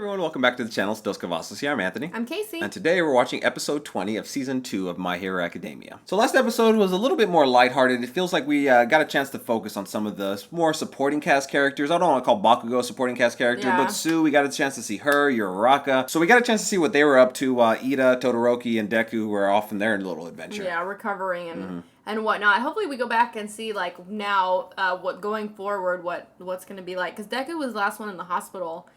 everyone, welcome back to the channel. It's Dos Cavazos here. I'm Anthony. I'm Casey. And today we're watching episode 20 of season 2 of My Hero Academia. So last episode was a little bit more lighthearted. It feels like we got a chance to focus on some of the more supporting cast characters. I don't want to call Bakugo a supporting cast character, but Sue, we got a chance to see her, Uraraka. So we got a chance to see what they were up to. Ida, Todoroki, and Deku, who are off in their little adventure. Yeah, recovering and whatnot. Hopefully we go back and see, like, now, what going forward, what's going to be like. Because Deku was the last one in the hospital.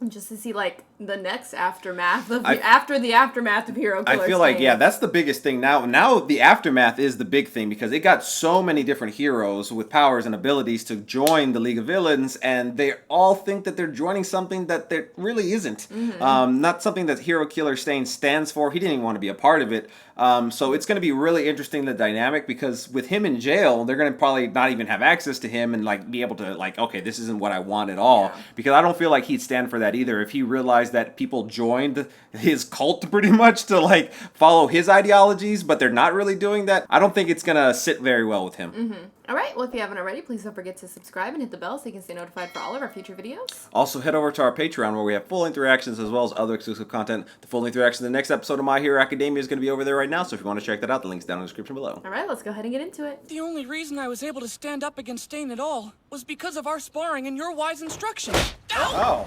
Just to see, like, the next aftermath of after the aftermath of Hero Killer. I feel like, yeah, that's the biggest thing now. Now the aftermath is the big thing because it got so many different heroes with powers and abilities to join the League of Villains, and they all think that they're joining something that there really isn't. Not something that Hero Killer Stain stands for. He didn't even want to be a part of it. So it's going to be really interesting, the dynamic, because with him in jail, they're going to probably not even have access to him and, like, be able to, like, okay, this isn't what I want at all. Yeah. Because I don't feel like he'd stand for that either. If he realized that people joined his cult pretty much to, like, follow his ideologies, but they're not really doing that, I don't think it's going to sit very well with him. All right, well, if you haven't already, please don't forget to subscribe and hit the bell so you can stay notified for all of our future videos. Also, head over to our Patreon where we have full-length reactions as well as other exclusive content. The full-length reaction to the next episode of My Hero Academia is going to be over there right now, so if you want to check that out, the link's down in the description below. All right, let's go ahead and get into it. The only reason I was able to stand up against Stain at all was because of our sparring and your wise instructions. Oh.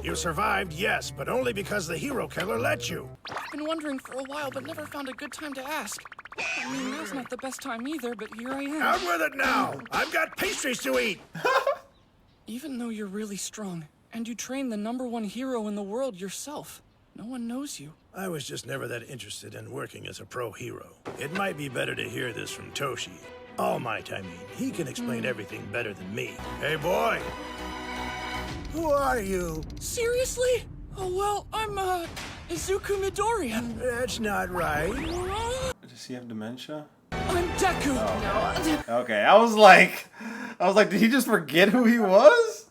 You survived, yes, but only because the Hero Killer let you. I've been wondering for a while, but never found a good time to ask. I mean, now's not the best time either, but here I am. Out with it now! I've got pastries to eat! Even though you're really strong, and you train the #1 hero in the world yourself, no one knows you. I was just never that interested in working as a pro hero. It might be better to hear this from Toshi. All Might, I mean. He can explain everything better than me. Hey, boy! Who are you? Seriously? Oh, well, I'm, Izuku Midoriya. That's not right. Does he have dementia? I'm Deku. Oh. Okay, I was like, did he just forget who he was?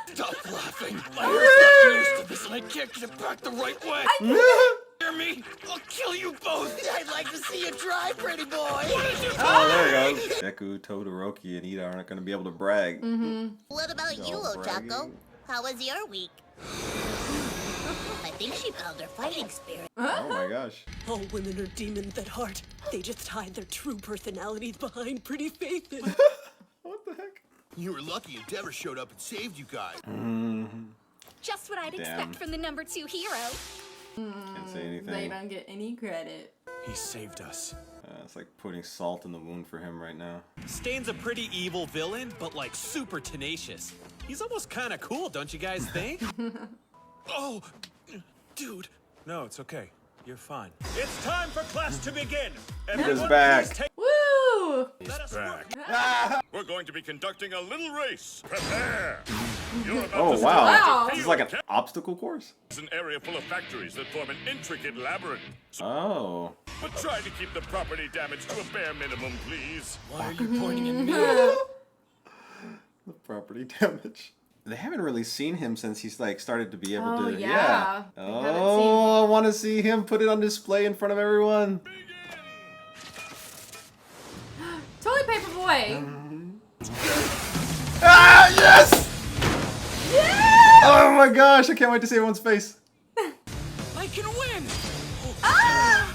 Stop laughing. My hair's not used to this, and I can't get it back the right way. Hear me? I'll kill you both. I'd like to see you try, pretty boy. What did you Oh, there it goes. Deku, Todoroki, and Ida aren't going to be able to brag. What about you, Ochako? How was your week? I think she found her fighting spirit. Oh my gosh. All women are demons at heart. They just hide their true personalities behind pretty faces. What the heck? You were lucky Endeavor showed up and saved you guys. Just what I'd expect from the #2 hero. Can't say anything. They don't get any credit. He saved us. It's like putting salt in the wound for him right now. Stain's a pretty evil villain, but like super tenacious. He's almost kind of cool, don't you guys think? Oh, dude. No, it's okay. You're fine. It's time for class to begin. He's back. Woo! He's back. We're going to be conducting a little race. Prepare! You're about Oh to wow. Wow. This is like an obstacle course? It's an area full of factories that form an intricate labyrinth. Oh. But try to keep the property damage to a bare minimum, please. Why are you pointing at me? The property damage. They haven't really seen him since he's like started to be able to. Yeah. Oh, I want to see him put it on display in front of everyone. Toilet paper boy. Ah, yes! Yeah! Oh my gosh, I can't wait to see everyone's face. I can win! Ah!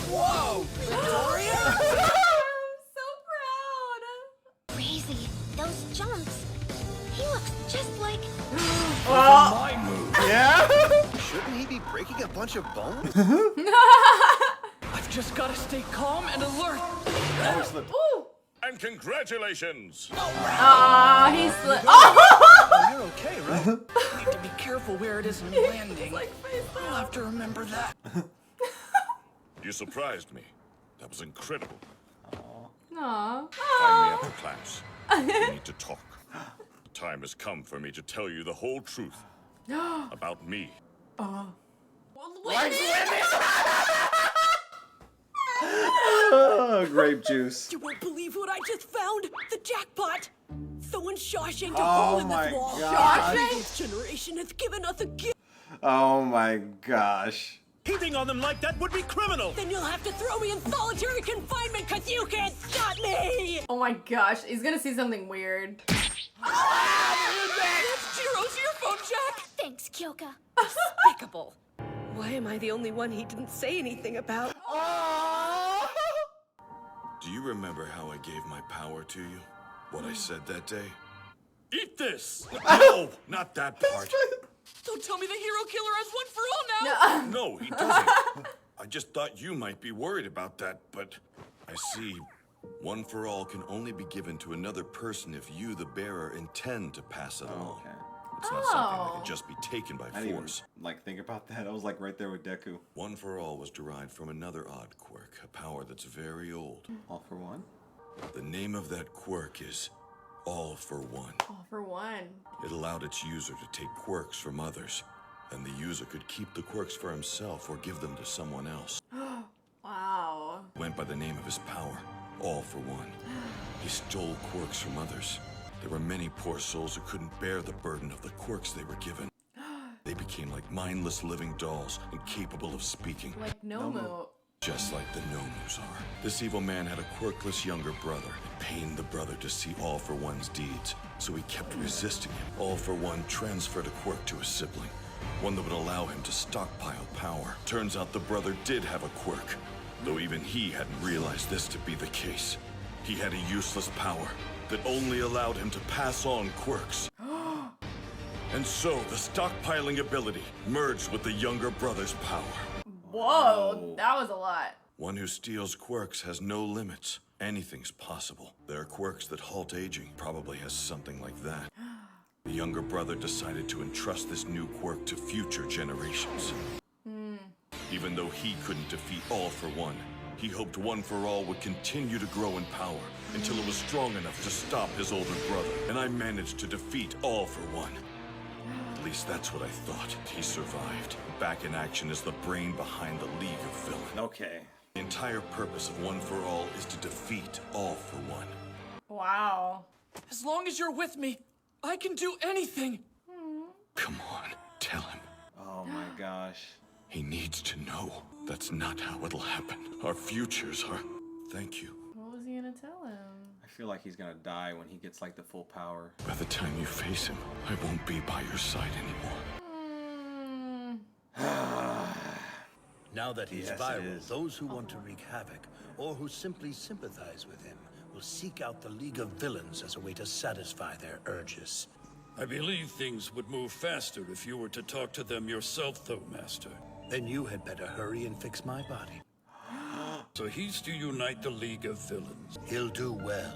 Whoa! Midoriya? I'm so proud. Crazy. Those jumps. He looks just like... My move. Yeah? Shouldn't he be breaking a bunch of bones? I've just got to stay calm and alert. Ooh. And congratulations! Ah, he slipped. Oh! You're okay, right? Need to be careful where it is in landing. I'll have to remember that. You surprised me. That was incredible. Aw. Find me after class. We need to talk. The time has come for me to tell you the whole truth about me. Oh, grape juice. You won't believe what I just found. The jackpot. Someone Shawshanked a Oh hole in my this wall. gosh. This generation has given us a gift. Oh my gosh. Hitting on them like that would be criminal. Then you'll have to throw me in solitary confinement because you can't stop me. Oh my gosh, he's gonna see something weird. That's Jiro's earphone jack! Kyoka. Despicable. Why am I the only one he didn't say anything about? Do you remember how I gave my power to you? What I said that day? Eat this! No, not that part. Don't tell me the hero killer has one for all now! No, he doesn't. I just thought you might be worried about that, but I see. One for all can only be given to another person if you, the bearer, intend to pass it along. Okay. It's not something that can just be taken by I didn't even, force. think about that. I was like right there with Deku. One for all was derived from another odd quirk, a power that's very old. All for one? The name of that quirk is All for One. All for one. It allowed its user to take quirks from others, and the user could keep the quirks for himself or give them to someone else. Wow. Went by the name of his power, All for One. He stole quirks from others. There were many poor souls who couldn't bear the burden of the quirks they were given. They became like mindless living dolls, incapable of speaking. Like Nomu. Just like the Nomus are. This evil man had a quirkless younger brother. It pained the brother to see All for One's deeds, so he kept resisting him. All for One transferred a quirk to a sibling, one that would allow him to stockpile power. Turns out the brother did have a quirk, though even he hadn't realized this to be the case. He had a useless power that only allowed him to pass on quirks. And so the stockpiling ability merged with the younger brother's power. Whoa, that was a lot. One who steals quirks has no limits. Anything's possible. There are quirks that halt aging. Probably has something like that. The younger brother decided to entrust this new quirk to future generations. Even though he couldn't defeat All for One, he hoped One for All would continue to grow in power until it was strong enough to stop his older brother. And I managed to defeat All for One. At least that's what I thought. He survived. Back in action as the brain behind the League of Villains. Okay. The entire purpose of One for All is to defeat All for One. Wow. As long as you're with me, I can do anything. Come on, tell him. Oh my gosh. He needs to know. That's not how it'll happen. Our futures are... Thank you. What was he gonna tell him? I feel like he's gonna die when he gets like the full power. By the time you face him, I won't be by your side anymore. Now that he's Yes, it viral, is. those who want to wreak havoc, or who simply sympathize with him, will seek out the League of Villains as a way to satisfy their urges. I believe things would move faster if you were to talk to them yourself, though, Master. Then you had better hurry and fix my body. So he's to unite the League of Villains. He'll do well,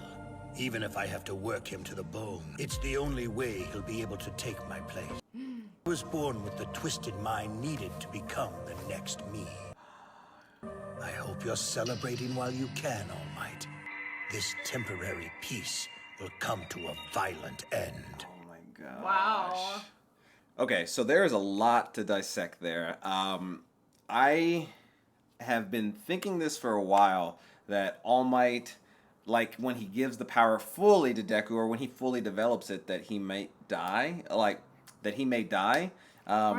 even if I have to work him to the bone. It's the only way he'll be able to take my place. I was born with the twisted mind needed to become the next me. I hope you're celebrating while you can, All Might. This temporary peace will come to a violent end. Oh my gosh. Wow. Okay, so there is a lot to dissect there. I have been thinking this for a while, that All Might, like when he gives the power fully to Deku, or when he fully develops it, that he might die. Or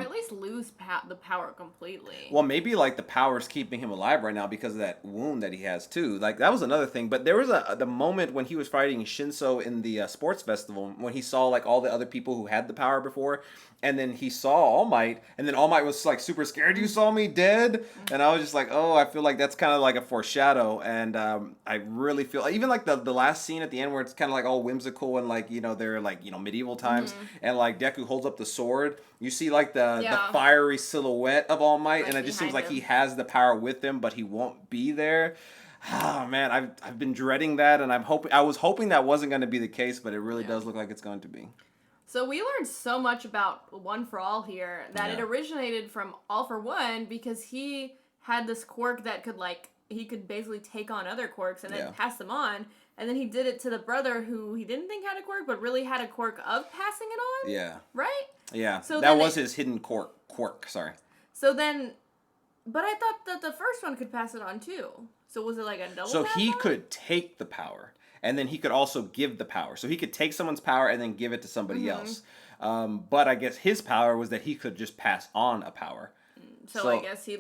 at least lose the power completely. Well, maybe like the power's keeping him alive right now because of that wound that he has too. Like that was another thing. But there was the moment when he was fighting Shinso in the sports festival, when he saw like all the other people who had the power before, and then he saw All Might, and then All Might was like super scared. You saw me dead, and I was just like, oh, I feel like that's kind of like a foreshadow. And I really feel even like the last scene at the end where it's kind of like all whimsical and like they're like medieval times, and like Deku holds up the sword. You see like the fiery silhouette of All Might, Like and it just seems like behind he him. has the power with him, but he won't be there. Oh man, I've been dreading that, and I was hoping that wasn't going to be the case, but it really does look like it's going to be. So we learned so much about One for All here, that it Yeah. originated from All for One because he had this quirk that could he could basically take on other quirks and then Yeah. pass them on. And then he did it to the brother who he didn't think had a quirk, but really had a quirk of passing it on. Yeah. Right? Yeah. So that then was his hidden quirk. Sorry. So then, but I thought that the first one could pass it on too. So was it like a double So pass he on? could take the power, and then he could also give the power. So he could take someone's power and then give it to somebody else. But I guess his power was that he could just pass on a power. So I guess he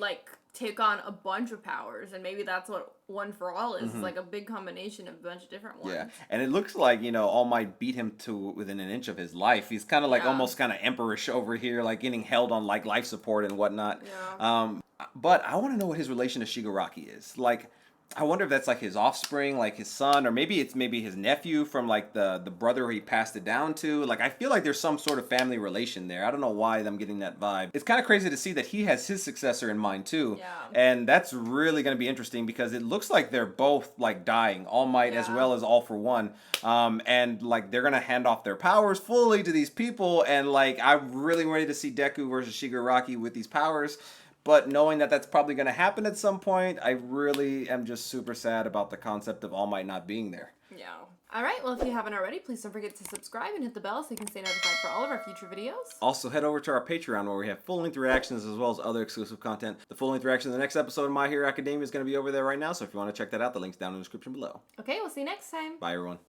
take on a bunch of powers, and maybe that's what One for All is. It's like a big combination of a bunch of different ones. Yeah, and it looks like, All Might beat him to within an inch of his life. He's kind of like almost kind of emperorish over here, like getting held on like life support and whatnot. Yeah. But I want to know what his relation to Shigaraki is. Like, I wonder if that's like his offspring, like his son, or maybe it's his nephew from like the brother he passed it down to. Like, I feel like there's some sort of family relation there. I don't know why I'm getting that vibe. It's kind of crazy to see that he has his successor in mind too. Yeah. And that's really going to be interesting because it looks like they're both like dying, All Might as well as All for One. And like they're going to hand off their powers fully to these people. And like, I'm really ready to see Deku versus Shigaraki with these powers. But knowing that that's probably going to happen at some point, I really am just super sad about the concept of All Might not being there. Yeah. All right. Well, if you haven't already, please don't forget to subscribe and hit the bell so you can stay notified for all of our future videos. Also, head over to our Patreon where we have full-length reactions as well as other exclusive content. The full-length reaction to the next episode of My Hero Academia is going to be over there right now, so if you want to check that out, the link's down in the description below. Okay, we'll see you next time. Bye, everyone.